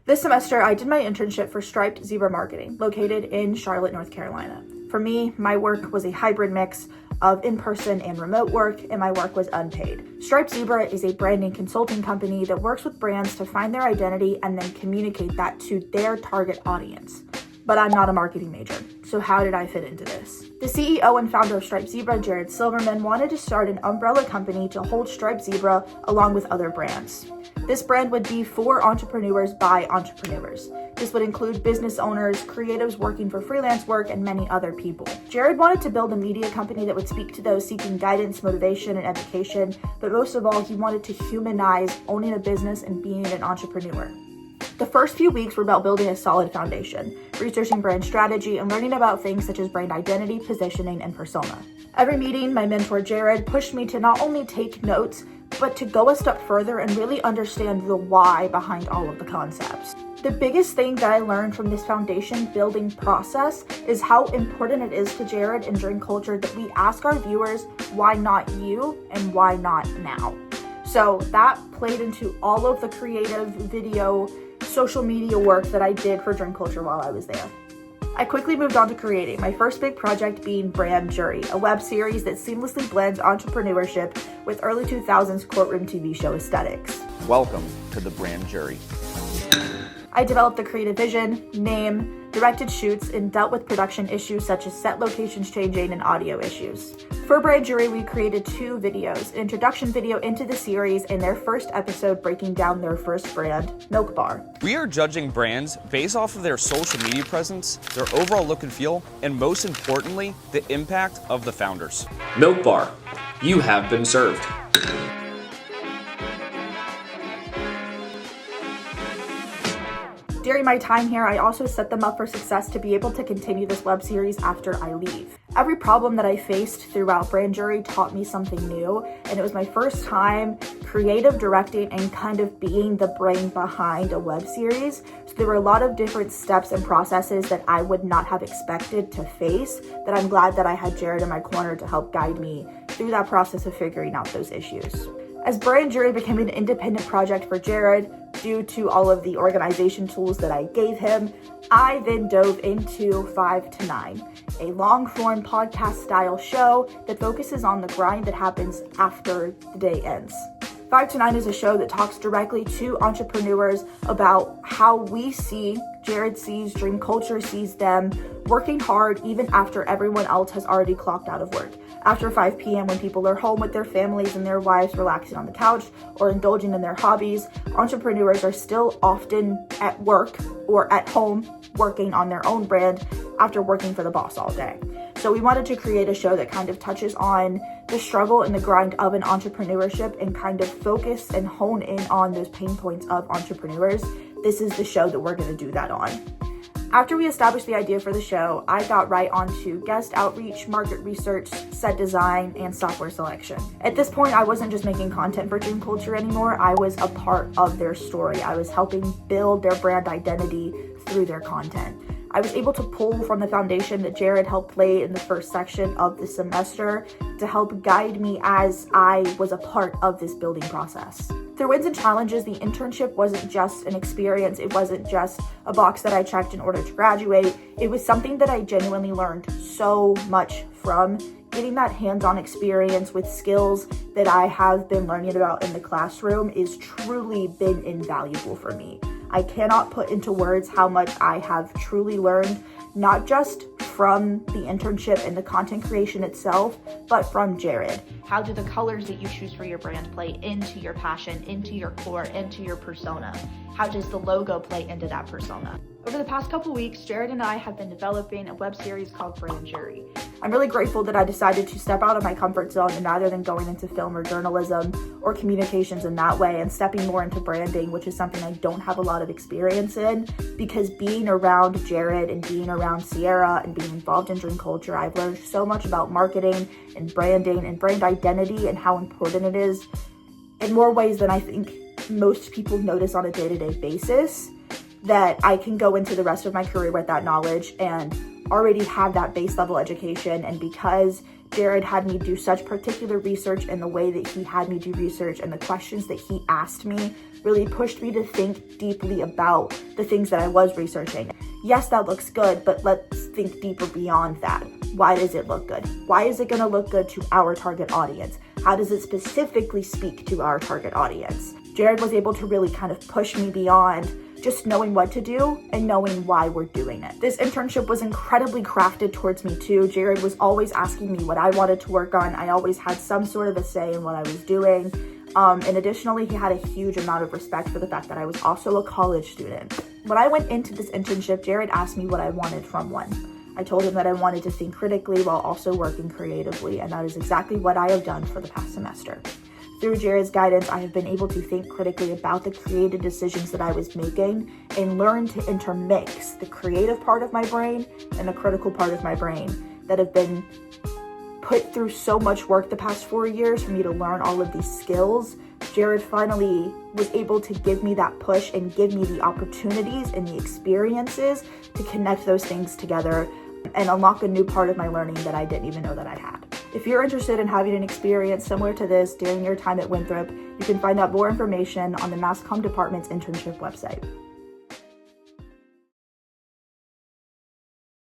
This semester, I did my internship for Striped Zebra Marketing, located in Charlotte, North Carolina. For me, my work was a hybrid mix of in-person and remote work, and my work was unpaid. Striped Zebra is a branding consulting company that works with brands to find their identity and then communicate that to their target audience. But I'm not a marketing major, so how did I fit into this? The CEO and founder of Striped Zebra, Jared Silverman, wanted to start an umbrella company to hold Striped Zebra along with other brands. This brand would be for entrepreneurs by entrepreneurs. This would include business owners, creatives working for freelance work, and many other people. Jared wanted to build a media company that would speak to those seeking guidance, motivation, and education, but most of all, he wanted to humanize owning a business and being an entrepreneur. The first few weeks were about building a solid foundation, researching brand strategy, and learning about things such as brand identity, positioning, and persona. Every meeting, my mentor Jared pushed me to not only take notes, but to go a step further and really understand the why behind all of the concepts. The biggest thing that I learned from this foundation building process is how important it is to Jared and Drink Culture that we ask our viewers, why not you and why not now? So that played into all of the creative video, social media work that I did for Drink Culture while I was there. I quickly moved on to creating, my first big project being Brand Jury, a web series that seamlessly blends entrepreneurship with early 2000s courtroom TV show aesthetics. Welcome to the Brand Jury. I developed the creative vision, name, directed shoots, and dealt with production issues such as set locations changing and audio issues. For Brand Jury, we created 2 videos, an introduction video into the series and their first episode breaking down their first brand, Milk Bar. We are judging brands based off of their social media presence, their overall look and feel, and most importantly, the impact of the founders. Milk Bar, you have been served. During my time here, I also set them up for success to be able to continue this web series after I leave. Every problem that I faced throughout Brand Jury taught me something new, and it was my first time creative directing and kind of being the brain behind a web series. So there were a lot of different steps and processes that I would not have expected to face, that I'm glad that I had Jared in my corner to help guide me through that process of figuring out those issues. As Brand Jury became an independent project for Jared, due to all of the organization tools that I gave him, I then dove into 5 to 9, a long-form podcast-style show that focuses on the grind that happens after the day ends. 5 to 9 is a show that talks directly to entrepreneurs about how we see, Jared sees, Dream Culture sees them working hard even after everyone else has already clocked out of work. After 5 p.m. when people are home with their families and their wives relaxing on the couch or indulging in their hobbies, entrepreneurs are still often at work or at home working on their own brand after working for the boss all day. So we wanted to create a show that kind of touches on the struggle and the grind of an entrepreneurship and kind of focus and hone in on those pain points of entrepreneurs. This is the show that we're going to do that on. After we established the idea for the show, I got right onto guest outreach, market research, set design, and software selection. At this point, I wasn't just making content for Dream Culture anymore. I was a part of their story. I was helping build their brand identity through their content. I was able to pull from the foundation that Jared helped lay in the first section of the semester to help guide me as I was a part of this building process. Through wins and challenges, the internship wasn't just an experience. It wasn't just a box that I checked in order to graduate. It was something that I genuinely learned so much from. Getting that hands-on experience with skills that I have been learning about in the classroom is truly been invaluable for me. I cannot put into words how much I have truly learned, not just from the internship and the content creation itself, but from Jared. How do the colors that you choose for your brand play into your passion, into your core, into your persona? How does the logo play into that persona? Over the past couple weeks, Jared and I have been developing a web series called Brand Jury. I'm really grateful that I decided to step out of my comfort zone, and rather than going into film or journalism or communications in that way and stepping more into branding, which is something I don't have a lot of experience in, because being around Jared and being around Sierra and being involved in Dream Culture, I've learned so much about marketing and branding and brand identity and how important it is in more ways than I think most people notice on a day-to-day basis, that I can go into the rest of my career with that knowledge and already have that base level education. And because Jared had me do such particular research, and the way that he had me do research and the questions that he asked me really pushed me to think deeply about the things that I was researching. Yes, that looks good, but let's think deeper beyond that. Why does it look good? Why is it going to look good to our target audience? How does it specifically speak to our target audience? Jared was able to really kind of push me beyond just knowing what to do and knowing why we're doing it. This internship was incredibly crafted towards me too. Jared was always asking me what I wanted to work on. I always had some sort of a say in what I was doing. And additionally, he had a huge amount of respect for the fact that I was also a college student. When I went into this internship, Jared asked me what I wanted from one. I told him that I wanted to think critically while also working creatively, and that is exactly what I have done for the past semester. Through Jared's guidance, I have been able to think critically about the creative decisions that I was making and learn to intermix the creative part of my brain and the critical part of my brain that have been put through so much work the past 4 years for me to learn all of these skills. Jared finally was able to give me that push and give me the opportunities and the experiences to connect those things together and unlock a new part of my learning that I didn't even know that I had. If you're interested in having an experience similar to this during your time at Winthrop, you can find out more information on the Mass Comm department's internship website.